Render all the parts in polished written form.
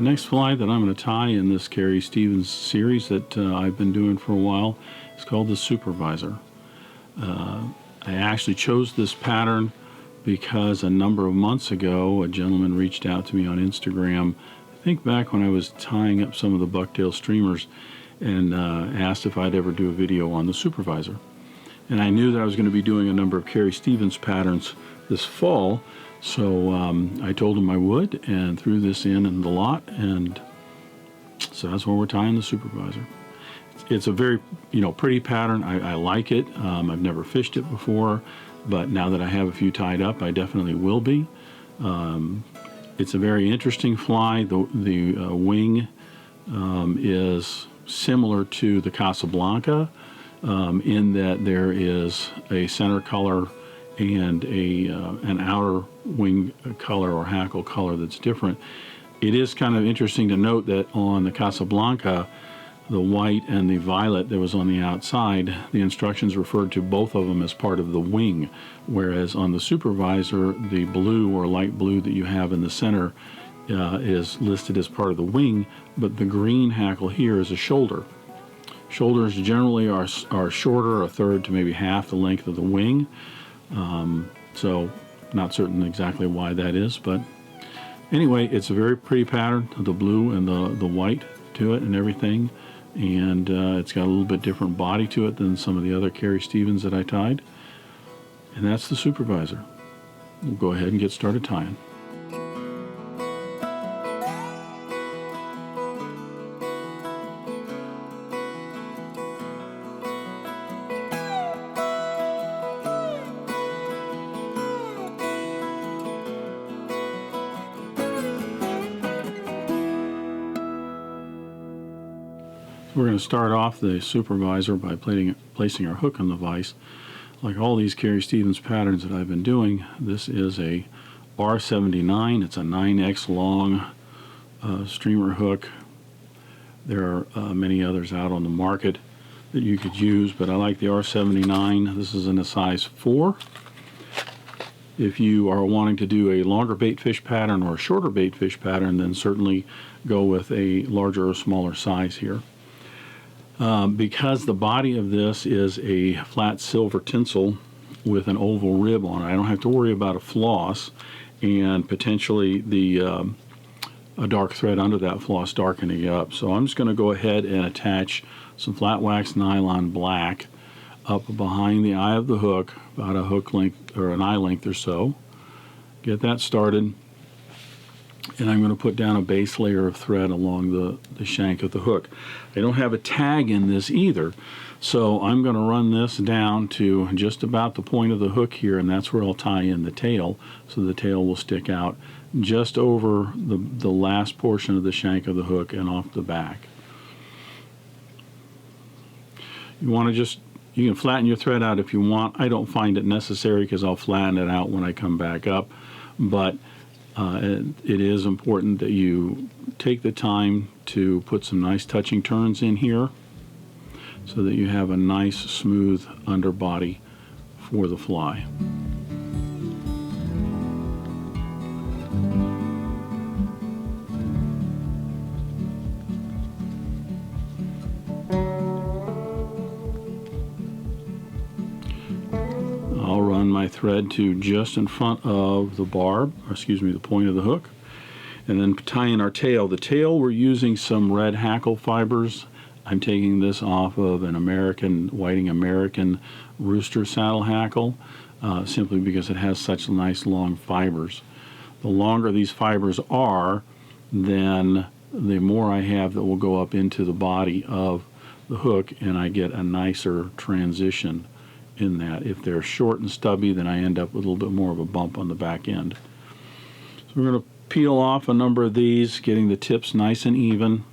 The next fly that I'm going to tie in this Carrie Stevens series that I've been doing for a while is called the Supervisor. I actually chose this pattern because a number of months ago a gentleman reached out to me on Instagram, I think back when I was tying up some of the Bucktail streamers, and asked if I'd ever do a video on the Supervisor. And I knew that I was going to be doing a number of Carrie Stevens patterns this fall, so I told him I would and threw this in the lot, and so that's where we're tying the Supervisor. It's a very pretty pattern. I like it. I've never fished it before, but now that I have a few tied up, I definitely will be. It's a very interesting fly. The wing is similar to the Casablanca in that there is a center color and an outer wing color or hackle color that's different. It is kind of interesting to note that on the Casablanca, the white and the violet that was on the outside, the instructions referred to both of them as part of the wing, whereas on the Supervisor, the blue or light blue that you have in the center is listed as part of the wing, but the green hackle here is a shoulder. Shoulders generally are shorter, a third to maybe half the length of the wing. So not certain exactly why that is, but anyway, it's a very pretty pattern, the blue and the white to it and everything, and it's got a little bit different body to it than some of the other Carrie Stevens that I tied, and that's the Supervisor. We'll go ahead and get started tying. We're going to start off the Supervisor by placing our hook on the vise. Like all these Carrie Stevens patterns that I've been doing, this is a R79. It's a 9X long streamer hook. There are many others out on the market that you could use, but I like the R79. This is in a size 4. If you are wanting to do a longer bait fish pattern or a shorter bait fish pattern, then certainly go with a larger or smaller size here. Because the body of this is a flat silver tinsel with an oval rib on it, I don't have to worry about a floss and potentially a dark thread under that floss darkening up. So I'm just going to go ahead and attach some flat wax nylon black up behind the eye of the hook, about a hook length or an eye length or so. Get that started. And I'm going to put down a base layer of thread along the shank of the hook. I don't have a tag in this either, so I'm going to run this down to just about the point of the hook here, and that's where I'll tie in the tail, so the tail will stick out just over the last portion of the shank of the hook and off the back. You want to you can flatten your thread out if you want. I don't find it necessary because I'll flatten it out when I come back up, but it is important that you take the time to put some nice touching turns in here so that you have a nice smooth underbody for the fly. I'll run my thread to just in front of the barb, or excuse me, the point of the hook, and then tie in our tail. The tail, we're using some red hackle fibers. I'm taking this off of an Whiting American rooster saddle hackle, simply because it has such nice long fibers. The longer these fibers are, then the more I have that will go up into the body of the hook, and I get a nicer transition in that. If they're short and stubby, then I end up with a little bit more of a bump on the back end. So we're going to peel off a number of these, getting the tips nice and even.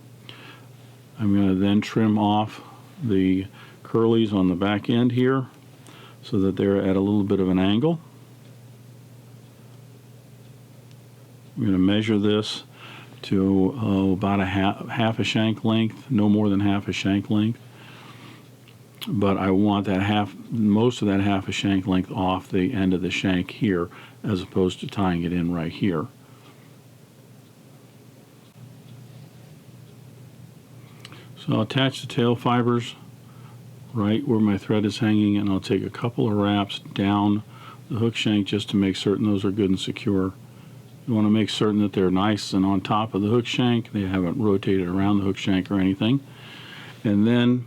I'm going to then trim off the curlies on the back end here so that they're at a little bit of an angle. I'm going to measure this to about half a shank length, no more than half a shank length. But I want that most of that half a shank length off the end of the shank here, as opposed to tying it in right here. So I'll attach the tail fibers right where my thread is hanging, and I'll take a couple of wraps down the hook shank just to make certain those are good and secure. You want to make certain that they're nice and on top of the hook shank. They haven't rotated around the hook shank or anything. And then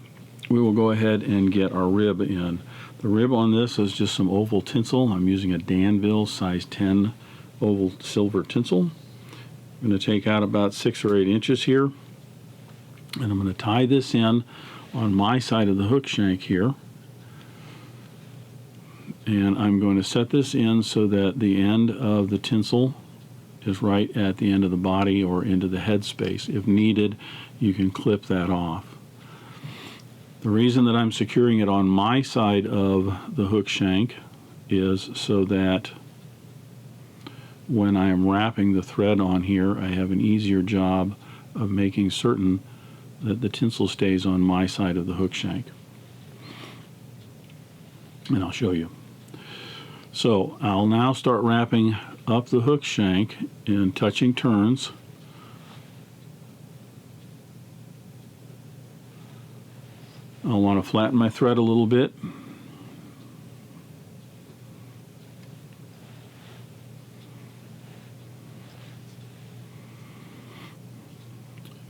we will go ahead and get our rib in. The rib on this is just some oval tinsel. I'm using a Danville size 10 oval silver tinsel. I'm going to take out about 6 or 8 inches here, and I'm going to tie this in on my side of the hook shank here. And I'm going to set this in so that the end of the tinsel is right at the end of the body or into the head space. If needed, you can clip that off. The reason that I'm securing it on my side of the hook shank is so that when I am wrapping the thread on here, I have an easier job of making certain that the tinsel stays on my side of the hook shank. And I'll show you. So I'll now start wrapping up the hook shank in touching turns. I'll want to flatten my thread a little bit.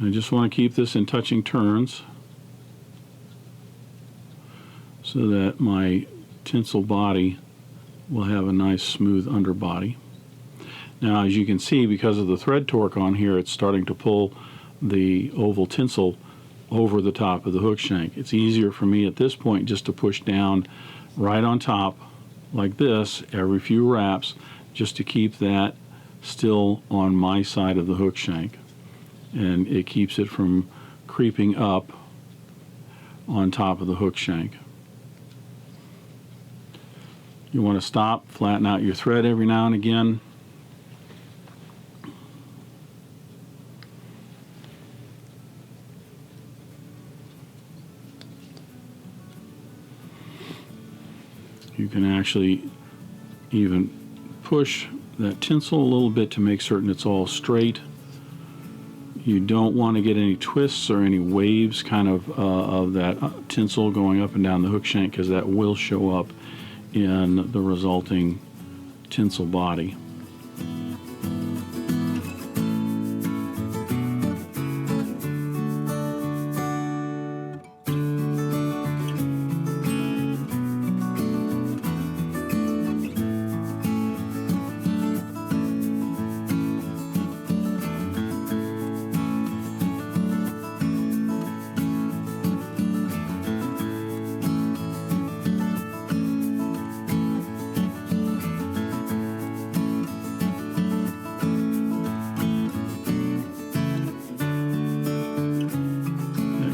I just want to keep this in touching turns so that my tinsel body will have a nice smooth underbody. Now, as you can see, because of the thread torque on here, it's starting to pull the oval tinsel over the top of the hook shank. It's easier for me at this point just to push down right on top like this every few wraps, just to keep that still on my side of the hook shank. And it keeps it from creeping up on top of the hook shank. You want to stop, flatten out your thread every now and again. You can actually even push that tinsel a little bit to make certain it's all straight. You don't want to get any twists or any waves kind of that tinsel going up and down the hook shank, because that will show up in the resulting tinsel body.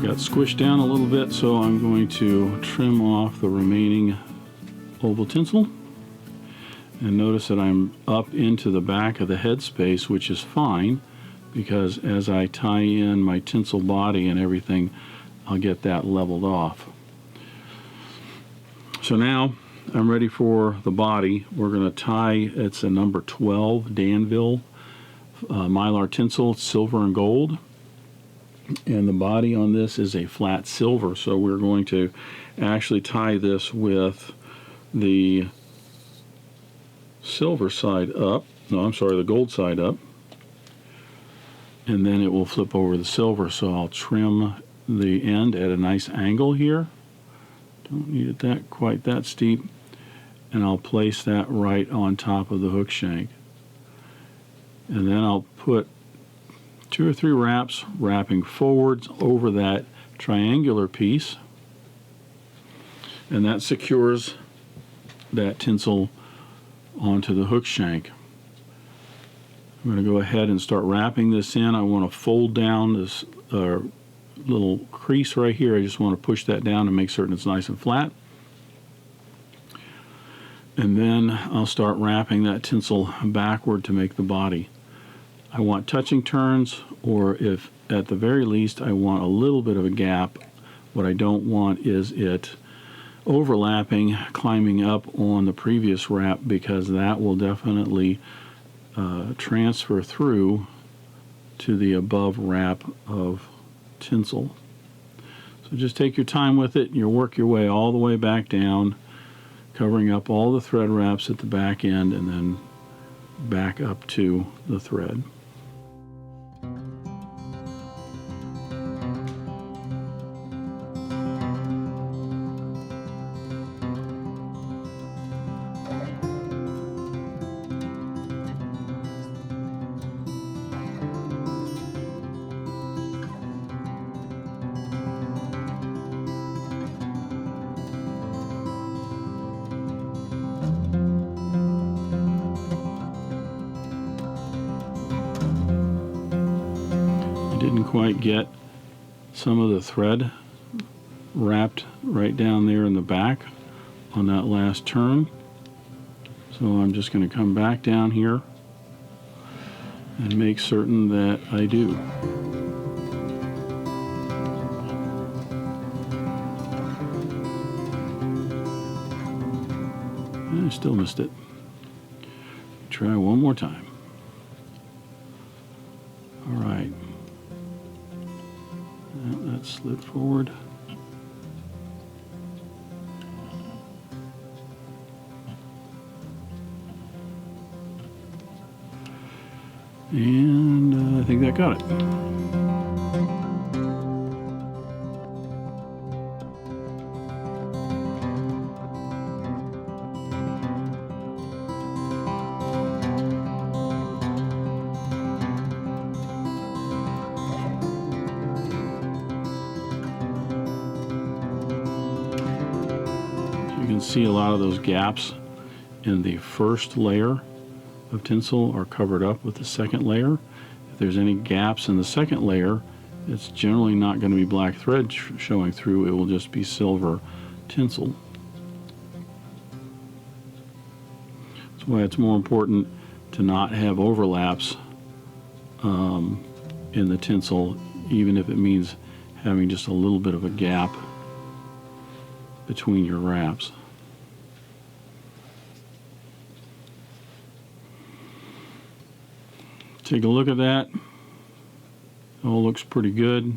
Got squished down a little bit, so I'm going to trim off the remaining oval tinsel. And notice that I'm up into the back of the head space, which is fine, because as I tie in my tinsel body and everything, I'll get that leveled off. So now I'm ready for the body. We're going to tie, it's a number 12 Danville Mylar tinsel, silver and gold. And the body on this is a flat silver, so we're going to actually tie this with the silver side up. No, I'm sorry, the gold side up. And then it will flip over the silver, so I'll trim the end at a nice angle here. Don't need it that quite that steep. And I'll place that right on top of the hook shank. And then I'll put 2 or 3 wraps, wrapping forwards over that triangular piece, and that secures that tinsel onto the hook shank. I'm going to go ahead and start wrapping this in. I want to fold down this little crease right here. I just want to push that down and make certain it's nice and flat. And then I'll start wrapping that tinsel backward to make the body. I want touching turns, or if at the very least I want a little bit of a gap. What I don't want is it overlapping, climbing up on the previous wrap, because that will definitely transfer through to the above wrap of tinsel. So just take your time with it, and you'll work your way all the way back down, covering up all the thread wraps at the back end, and then back up to the thread. Didn't quite get some of the thread wrapped right down there in the back on that last turn, so I'm just going to come back down here and make certain that I do. I still missed it. Try one more time. All right. That slid forward. And I think that got it. You can see a lot of those gaps in the first layer of tinsel are covered up with the second layer. If there's any gaps in the second layer, it's generally not going to be black thread showing through. It will just be silver tinsel. That's why it's more important to not have overlaps in the tinsel, even if it means having just a little bit of a gap between your wraps. Take a look at that. All looks pretty good.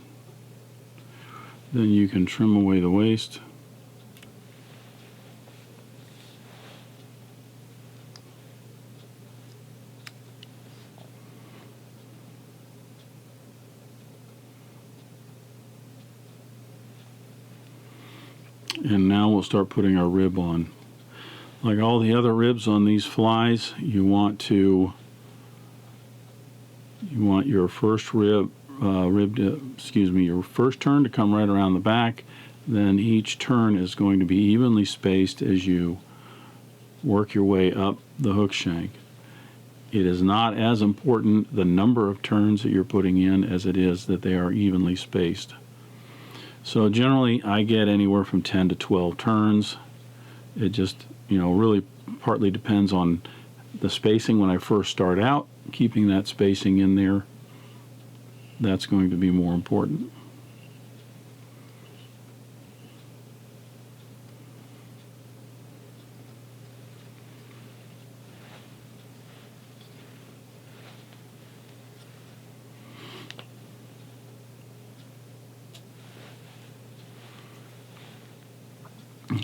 Then you can trim away the waste. And now we'll start putting our rib on. Like all the other ribs on these flies, you want your first your first turn to come right around the back. Then each turn is going to be evenly spaced as you work your way up the hook shank. It is not as important the number of turns that you're putting in as it is that they are evenly spaced. So generally I get anywhere from 10 to 12 turns. It just, really partly depends on the spacing when I first start out. Keeping that spacing in there, that's going to be more important.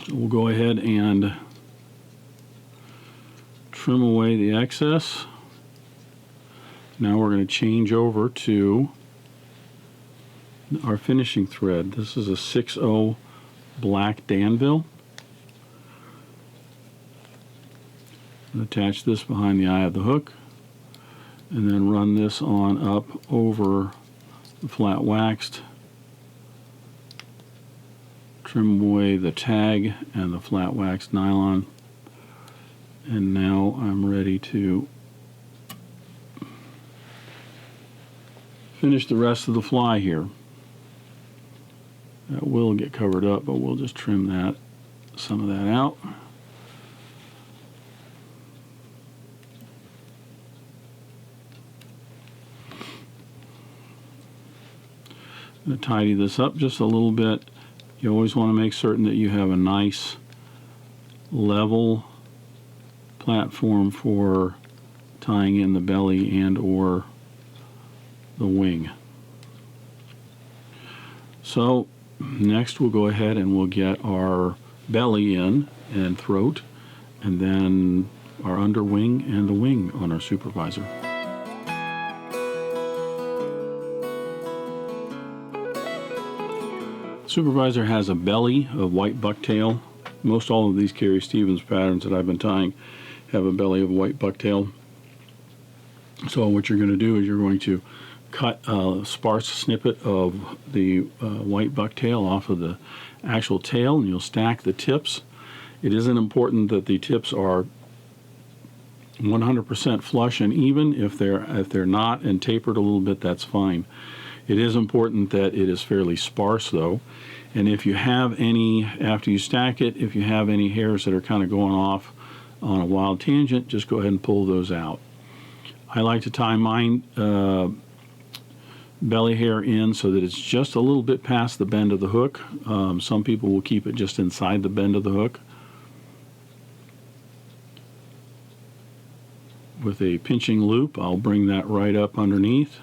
So we'll go ahead and trim away the excess. Now we're going to change over to our finishing thread. This is a 6/0 black Danville. Attach this behind the eye of the hook and then run this on up over the flat waxed. Trim away the tag and the flat waxed nylon. And now I'm ready to finish the rest of the fly here. That will get covered up, but we'll just trim some of that out. I'm going to tidy this up just a little bit. You always want to make certain that you have a nice level platform for tying in the belly and or the wing. So Next we'll go ahead and we'll get our belly in and throat, and then our underwing and the wing on our Supervisor. Supervisor has a belly of white bucktail. Most all of these Carrie Stevens patterns that I've been tying have a belly of white bucktail. So what you're going to do is you're going to cut a sparse snippet of the white bucktail off of the actual tail, and you'll stack the tips. It isn't important that the tips are 100% flush and even. If they're not and tapered a little bit, that's fine. It is important that it is fairly sparse though, and if you have any, after you stack it, if you have any hairs that are kind of going off on a wild tangent, just go ahead and pull those out. I like to tie mine belly hair in so that it's just a little bit past the bend of the hook. Some people will keep it just inside the bend of the hook. With a pinching loop, I'll bring that right up underneath,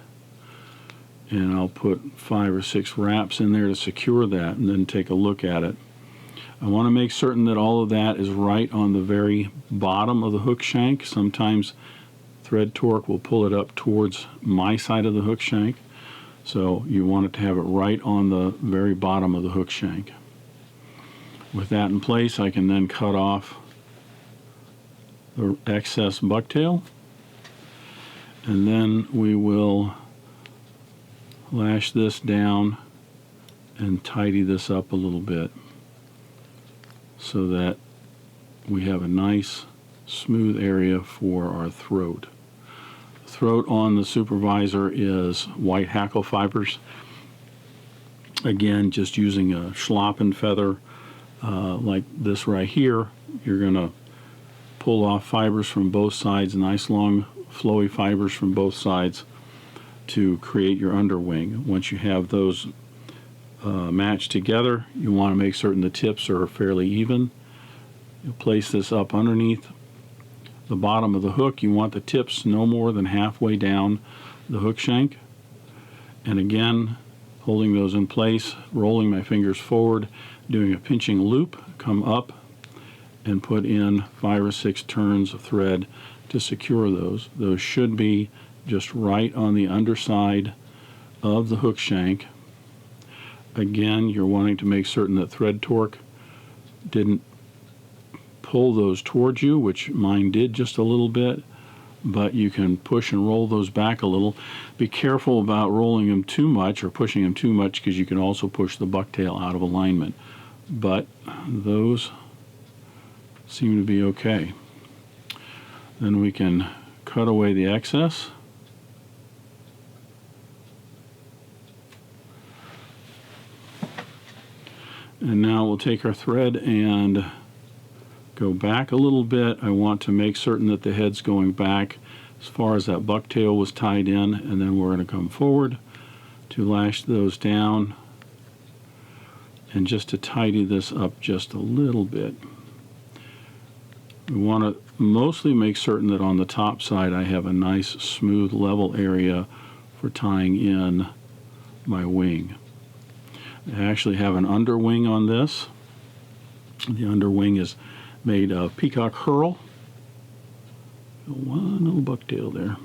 and I'll put 5 or 6 wraps in there to secure that, and then take a look at it. I want to make certain that all of that is right on the very bottom of the hook shank. Sometimes thread torque will pull it up towards my side of the hook shank, so you want it to have it right on the very bottom of the hook shank. With that in place, I can then cut off the excess bucktail, and then we will lash this down and tidy this up a little bit so that we have a nice smooth area for our throat. The throat on the Supervisor is white hackle fibers. Again, just using a schlappen feather like this right here, you're going to pull off fibers from both sides, nice long flowy fibers from both sides to create your underwing. Once you have those matched together, you want to make certain the tips are fairly even. You'll place this up underneath the bottom of the hook. You want the tips no more than halfway down the hook shank. And again, holding those in place, rolling my fingers forward, doing a pinching loop, come up and put in 5 or 6 turns of thread to secure those. Those should be just right on the underside of the hook shank. Again, you're wanting to make certain that thread torque didn't pull those towards you, which mine did just a little bit, but you can push and roll those back a little. Be careful about rolling them too much or pushing them too much, because you can also push the bucktail out of alignment. But those seem to be okay. Then we can cut away the excess. And now we'll take our thread and go back a little bit. I want to make certain that the head's going back as far as that bucktail was tied in, and then we're going to come forward to lash those down and just to tidy this up just a little bit. We want to mostly make certain that on the top side I have a nice smooth level area for tying in my wing. I actually have an underwing on this. The underwing is made of Peacock Herl. One little bucktail there.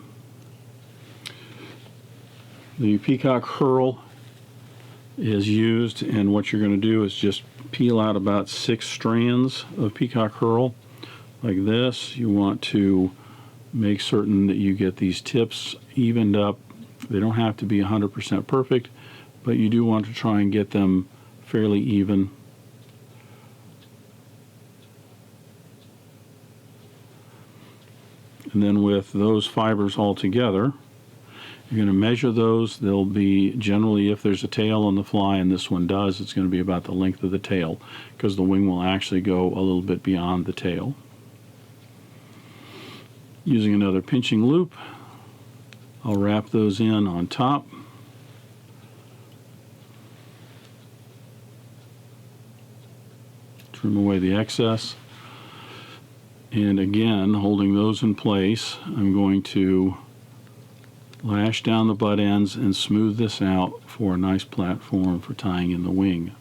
The Peacock Herl is used, and what you're going to do is just peel out about 6 strands of Peacock Herl like this. You want to make certain that you get these tips evened up. They don't have to be 100% perfect, but you do want to try and get them fairly even. And then with those fibers all together, you're going to measure those. They'll be generally, if there's a tail on the fly, and this one does, it's going to be about the length of the tail, because the wing will actually go a little bit beyond the tail. Using another pinching loop, I'll wrap those in on top. Trim away the excess. And again, holding those in place, I'm going to lash down the butt ends and smooth this out for a nice platform for tying in the wing.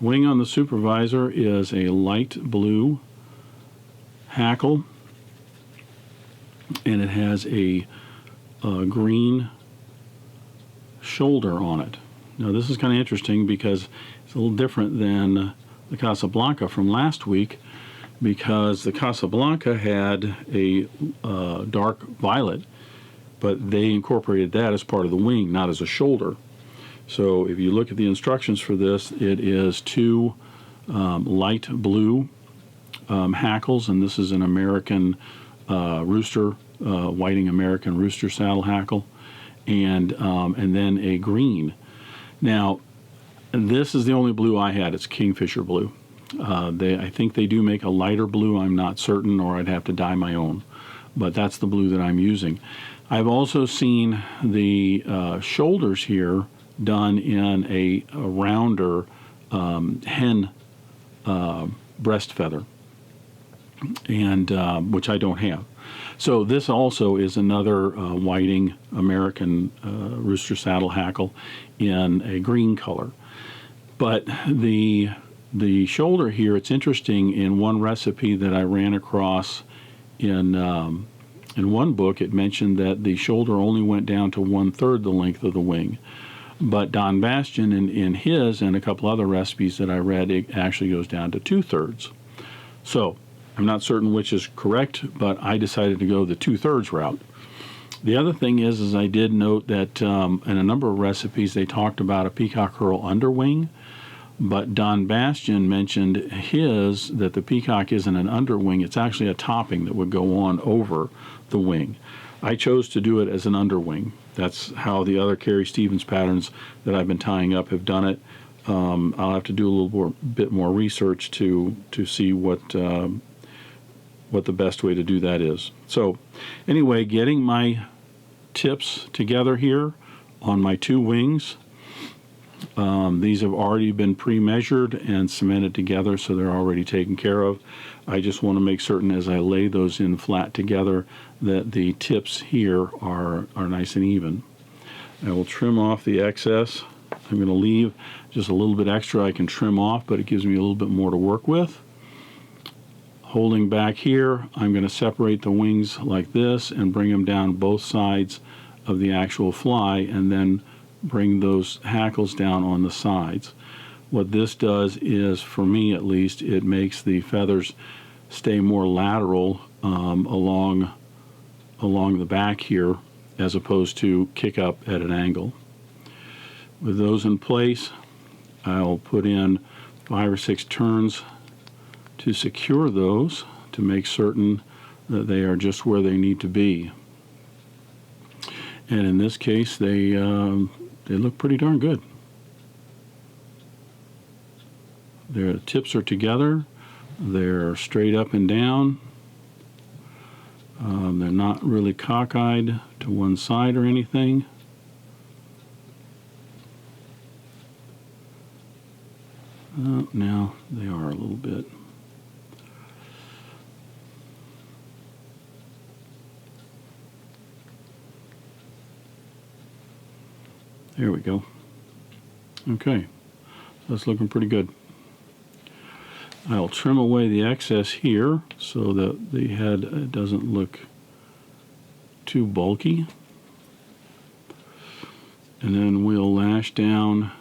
Wing on the Supervisor is a light blue Hackle, and it has a green shoulder on it. Now this is kind of interesting because it's a little different than the Casablanca from last week, because the Casablanca had a dark violet, but they incorporated that as part of the wing, not as a shoulder. So if you look at the instructions for this, it is two light blue Hackles, and this is an American rooster, whiting American rooster saddle Hackle, and then a green. Now, this is the only blue I had. It's Kingfisher blue. I think they do make a lighter blue. I'm not certain, or I'd have to dye my own. But that's the blue that I'm using. I've also seen the shoulders here done in a rounder hen breast feather, and which I don't have. So this also is another whiting American rooster saddle Hackle in a green color. But the shoulder here, it's interesting, in one recipe that I ran across in one book, it mentioned that the shoulder only went down to 1/3 the length of the wing. But Don Bastian, in his and a couple other recipes that I read, it actually goes down to 2/3. So I'm not certain which is correct, but I decided to go the 2/3 route. The other thing is I did note that in a number of recipes they talked about a Peacock Herl underwing, but Don Bastian mentioned that the Peacock isn't an underwing, it's actually a topping that would go on over the wing. I chose to do it as an underwing. That's how the other Carrie Stevens patterns that I've been tying up have done it. I'll have to do a little bit more research to see what the best way to do that is. So anyway, getting my tips together here on my two wings. These have already been pre-measured and cemented together, so they're already taken care of. I just want to make certain as I lay those in flat together that the tips here are nice and even. I will trim off the excess. I'm going to leave just a little bit extra I can trim off, but it gives me a little bit more to work with. Holding back here, I'm going to separate the wings like this and bring them down both sides of the actual fly, and then bring those Hackles down on the sides. What this does is, for me at least, it makes the feathers stay more lateral along the back here, as opposed to kick up at an angle. With those in place, I'll put in 5 or 6 turns to secure those, to make certain that they are just where they need to be. And in this case, they look pretty darn good. Their tips are together. They're straight up and down. They're not really cockeyed to one side or anything. Now they are a little bit. There we go. Okay, that's looking pretty good. I'll trim away the excess here so that the head doesn't look too bulky. And then we'll lash down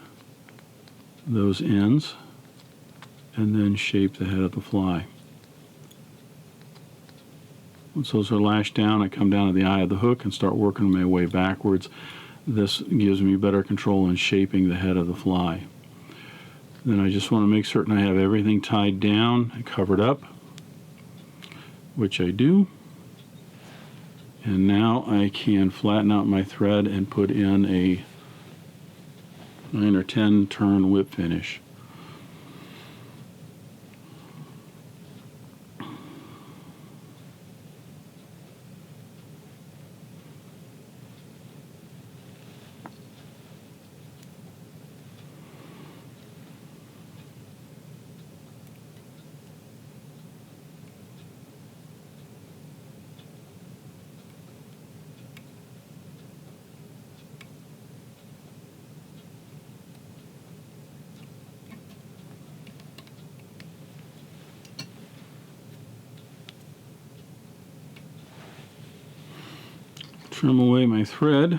those ends and then shape the head of the fly. Once those are lashed down, I come down to the eye of the hook and start working my way backwards. This gives me better control in shaping the head of the fly. Then I just want to make certain I have everything tied down and covered up, which I do. And now I can flatten out my thread and put in a 9 or 10 turn whip finish. trim away my thread,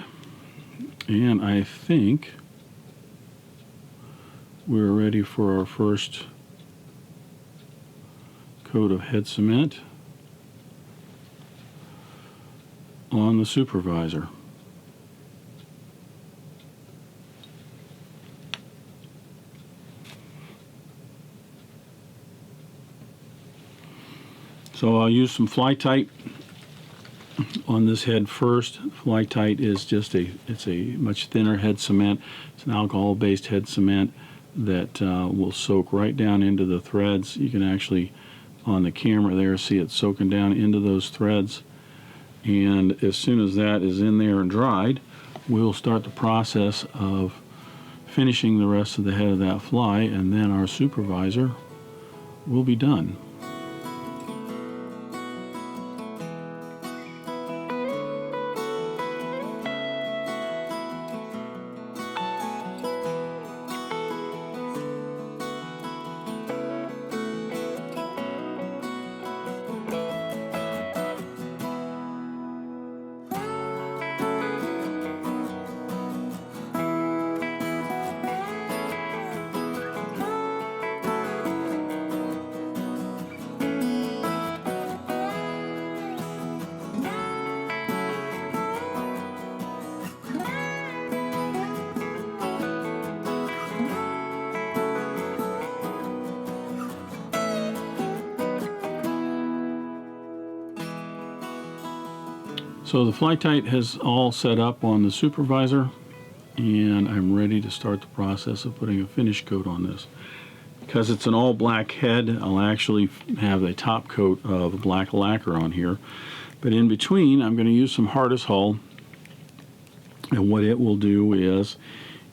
and I think we're ready for our first coat of head cement on the Supervisor. So I'll use some Fly-Tite on this head first. Fly-Tite is it's a much thinner head cement. It's an alcohol-based head cement that will soak right down into the threads. You can actually, on the camera there, see it soaking down into those threads. And as soon as that is in there and dried, we'll start the process of finishing the rest of the head of that fly, and then our Supervisor will be done. So the Fly-Tite has all set up on the Supervisor, and I'm ready to start the process of putting a finish coat on this. Because it's an all black head, I'll actually have a top coat of black lacquer on here. But in between, I'm going to use some hardest hull, and what it will do is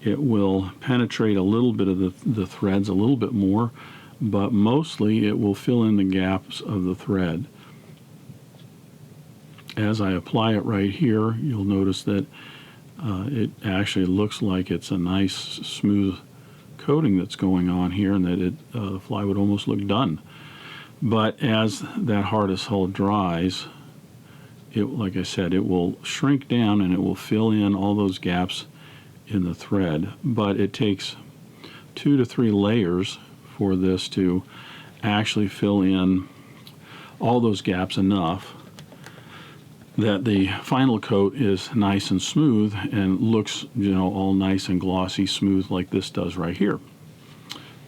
it will penetrate a little bit of the threads a little bit more, but mostly it will fill in the gaps of the thread. As I apply it right here, you'll notice that it actually looks like it's a nice smooth coating that's going on here, and that the fly would almost look done. But as that hardest hull dries, like I said, it will shrink down and it will fill in all those gaps in the thread. But it takes 2 to 3 layers for this to actually fill in all those gaps enough that the final coat is nice and smooth and looks, all nice and glossy smooth like this does right here.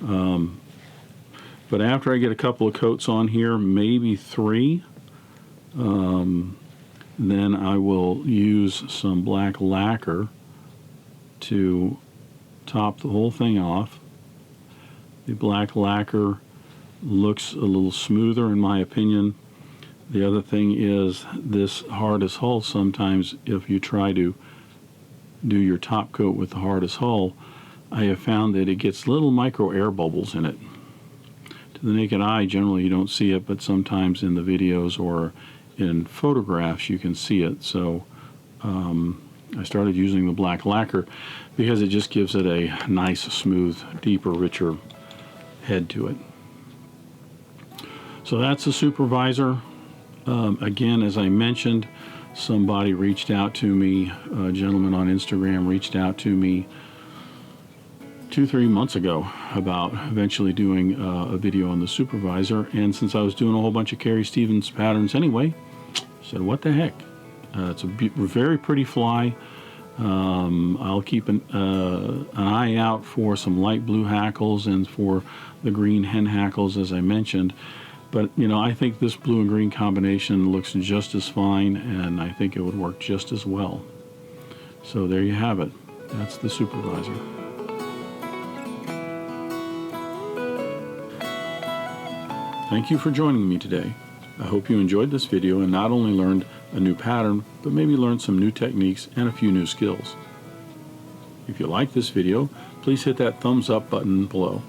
But after I get a couple of coats on here, maybe 3, then I will use some black lacquer to top the whole thing off. The black lacquer looks a little smoother in my opinion. The other thing is this hardest hull, sometimes if you try to do your top coat with the hardest hull, I have found that it gets little micro air bubbles in it. To the naked eye, generally you don't see it, but sometimes in the videos or in photographs you can see it. So I started using the black lacquer because it just gives it a nice, smooth, deeper, richer head to it. So that's the Supervisor. Again, as I mentioned, somebody reached out to me, a gentleman on Instagram reached out to me 2-3 months ago about eventually doing a video on the Supervisor, and since I was doing a whole bunch of Carrie Stevens patterns anyway, I said, what the heck? It's a very pretty fly. I'll keep an eye out for some light blue hackles and for the green hen hackles, as I mentioned. But, I think this blue and green combination looks just as fine, and I think it would work just as well. So there you have it. That's the Supervisor. Thank you for joining me today. I hope you enjoyed this video and not only learned a new pattern, but maybe learned some new techniques and a few new skills. If you like this video, please hit that thumbs up button below.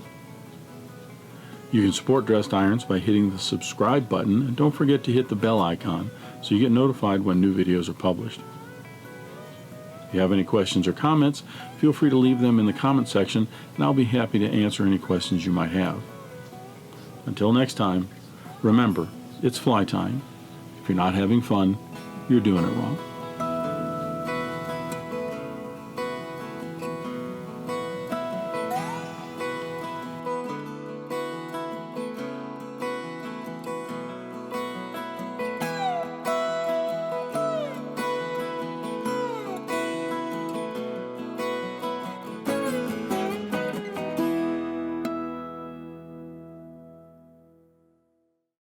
You can support Dressed Irons by hitting the subscribe button, and don't forget to hit the bell icon so you get notified when new videos are published. If you have any questions or comments, feel free to leave them in the comment section, and I'll be happy to answer any questions you might have. Until next time, remember, it's fly time. If you're not having fun, you're doing it wrong.